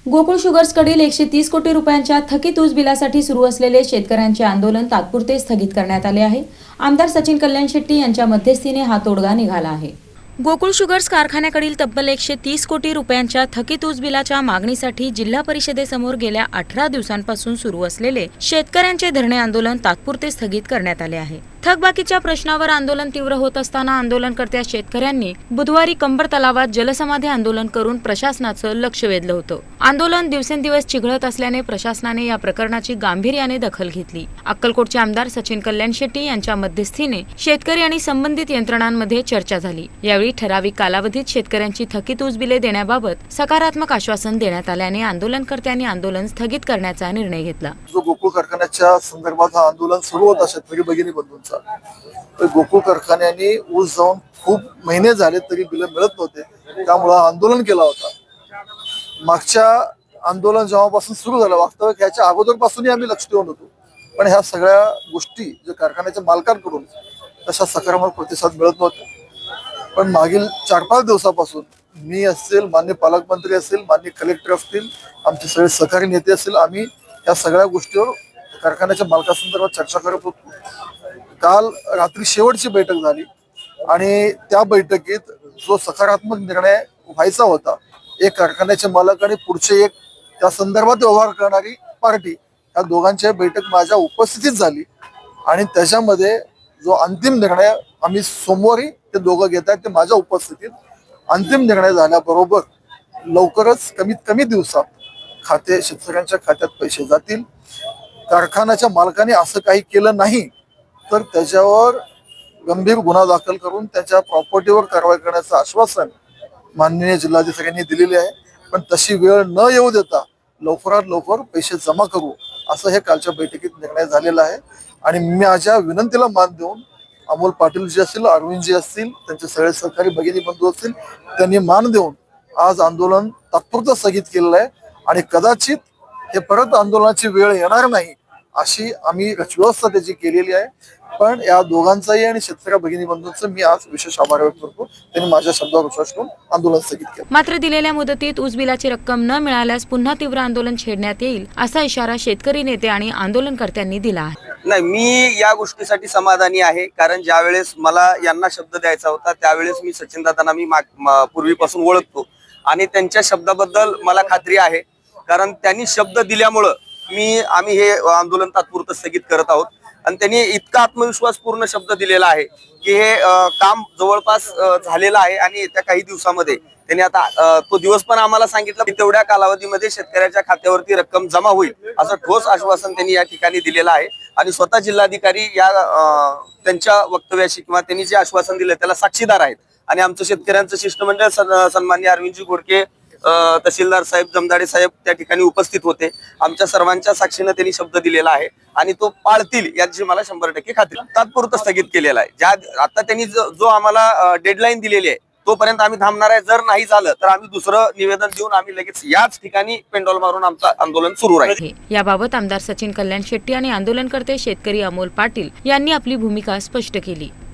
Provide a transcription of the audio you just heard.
गोकुळ शुगर्सकडील 130 कोटी रुपयांच्या थकीत ऊस बिलासाठी सुरू असलेले शेतकऱ्यांचे आंदोलन तात्पुरते स्थगित करण्यात आले आहे। आमदार सचिन कल्याण शेट्टी यांच्या मध्यस्थीने हा तोडगा निघाला आहे। गोकुळ शुगर्स कारखान्याकडील तब्बल 130 कोटी रुपयांच्या थकीत ऊस बिलाच्या मागणीसाठी जिल्हा परिषदेसमोर गेल्या 18 दिवसांपासून सुरू असलेले शेतकऱ्यांचे धरणे आंदोलन तात्पुरते स्थगित करण्यात आले आहे। थकबाकीच्या प्रश्नावर आंदोलन तीव्र होत असताना आंदोलनकर्त्या शेतकऱ्यांनी बुधवारी कंबर तलावात जलसमाधी आंदोलन करून प्रशासनाचं लक्ष वेधलं होतं। आंदोलन दिवसेंदिवस चिघळत असल्याने प्रशासनाने या प्रकरणाची गांभीर्याने दखल घेतली। अक्कलकोटचे आमदार सचिन कल्याण शेट्टी यांच्या मध्यस्थीने शेतकरी आणि संबंधित यंत्रणांमध्ये चर्चा झाली। यावेळी ठराविक कालावधीत शेतकऱ्यांची थकीत ऊस बिले देण्याबाबत सकारात्मक आश्वासन देण्यात आल्याने आंदोलनकर्त्यांनी आंदोलन स्थगित करण्याचा निर्णय घेतला। जो गोकुळ कारखान्याच्या संदर्भात हा आंदोलन सुरू होता शेतकरी भगिनी बंधूंचा, तर गोकुळ कारखान्याने ऊस जाऊन खूप महिने झाले तरी बिल मिळत नव्हते, त्यामुळे आंदोलन केला होता। मागच्या आंदोलन जेव्हापासून सुरू झालं, वास्तविक ह्याच्या अगोदरपासूनही आम्ही लक्ष देऊन होतो, पण ह्या सगळ्या गोष्टी जे कारखान्याच्या मालकांकडून तसा सकारात्मक प्रतिसाद मिळत नव्हता। पण मागील 4-5 दिवसापासून मी असेल, माननीय पालकमंत्री असेल, माननीय कलेक्टर असतील, आमचे सगळे सहकारी नेते असतील, आम्ही या सगळ्या गोष्टीवर कारखान्याच्या मालकासंदर्भात चर्चा करत होतो। काल रात्री शेवटची बैठक झाली आणि त्या बैठकीत जो सकारात्मक निर्णय व्हायचा होता, एक कारखान्याचे मालक आणि पुढचे एक त्या संदर्भात व्यवहार करणारी पार्टी, या दोघांची बैठक माझ्या उपस्थितीत झाली आणि त्याच्यामध्ये जो अंतिम निर्णय आम्ही सोमवारी ते दोघं घेत आहेत, ते माझ्या उपस्थितीत अंतिम निर्णय झाल्याबरोबर लवकरच कमीत कमी दिवसात शेतकऱ्यांच्या खात्यात पैसे जातील। कारखान्याच्या मालकाने असं काही केलं नाही तर त्याच्यावर गंभीर गुन्हा दाखल करून त्याच्या प्रॉपर्टीवर कारवाई करण्याचं आश्वासन माननीय जिल्हाधिकाऱ्यांनी दिलेले आहे। पण तशी वेळ न येऊ देता लवकरात लवकर पैसे जमा करू असं हे कालच्या बैठकीत निर्णय झालेला आहे। आणि मी माझ्या विनंतीला मान देऊन अमोल पाटील जी असतील, अरविंद जी असतील, त्यांचे सगळे सहकारी भगिनी बंधू असतील, त्यांनी मान देऊन आज आंदोलन तात्पुरतं स्थगित केलेलं आहे आणि कदाचित हे परत आंदोलनाची वेळ येणार नाही अशी आम्ही व्यवस्था त्याची केलेली आहे। पण या दोघांचाही आणि शेतकरी भगिनी बंधूंचं मी आज विशेष आभार व्यक्त करतो, त्यांनी माझ्या शब्दावर विश्वास ठेवून आंदोलन स्थगित केलं। मात्र दिलेल्या मुदतीत ऊस बिलाची रक्कम न मिळाल्यास पुन्हा तीव्र आंदोलन छेडण्यात येईल असा इशारा शेतकरी नेते आणि आंदोलनकर्त्यांनी दिला आहे। नाही, मी या गोष्टीसाठी समाधानी आहे, कारण ज्या वेळेस मला यांना शब्द द्यायचा होता त्यावेळेस मी सचिन दादांना मी पूर्वीपासून ओळखतो आणि त्यांच्या शब्दाबद्दल मला खात्री आहे, कारण त्यांनी शब्द दिल्यामुळं आम्ही हे आंदोलन तात्पुरतं स्थगित करत आहोत। आणि त्यांनी इतका आत्मविश्वासपूर्ण शब्द दिलेला आहे की हे काम जवळपास झालेलं आहे आणि येत्या काही दिवसामध्ये त्यांनी आता तो दिवस पण आम्हाला सांगितलं की तेवढ्या कालावधीमध्ये शेतकऱ्याच्या खात्यावरती रक्कम जमा होईल असं ठोस आश्वासन त्यांनी या ठिकाणी दिलेलं आहे। आणि स्वतः जिल्हाधिकारी या त्यांच्या वक्तव्याशी किंवा त्यांनी जे आश्वासन दिलं त्याला साक्षीदार आहेत। आणि आमचं शेतकऱ्यांचं शिष्टमंडळ सन्माननीय अरविंदजी घोडके, तहसीलदार साहेब, जमदाडे साहेब त्या ठिकाणी उपस्थित होते। आमच्या सर्वांच्या साक्षीने त्यांनी शब्द दिलेला आहे आणि तो पाळतील याची मला 100% खात्री। तात्पुरतं स्थगित केलेला आहे। आता त्यांनी जो आम्हाला डेडलाईन दिलेली आहे तोपर्यंत आम्ही थांबणार आहे। जर नाही झालं तर आम्ही दुसरं निवेदन देऊन आम्ही लगेच याच ठिकाणी पेंडॉल मारून आमचं आंदोलन सुरू राहील। याबाबत आमदार सचिन कल्याण शेट्टी आणि आंदोलनकर्ते शेतकरी अमोल पाटील यांनी आपली भूमिका स्पष्ट केली।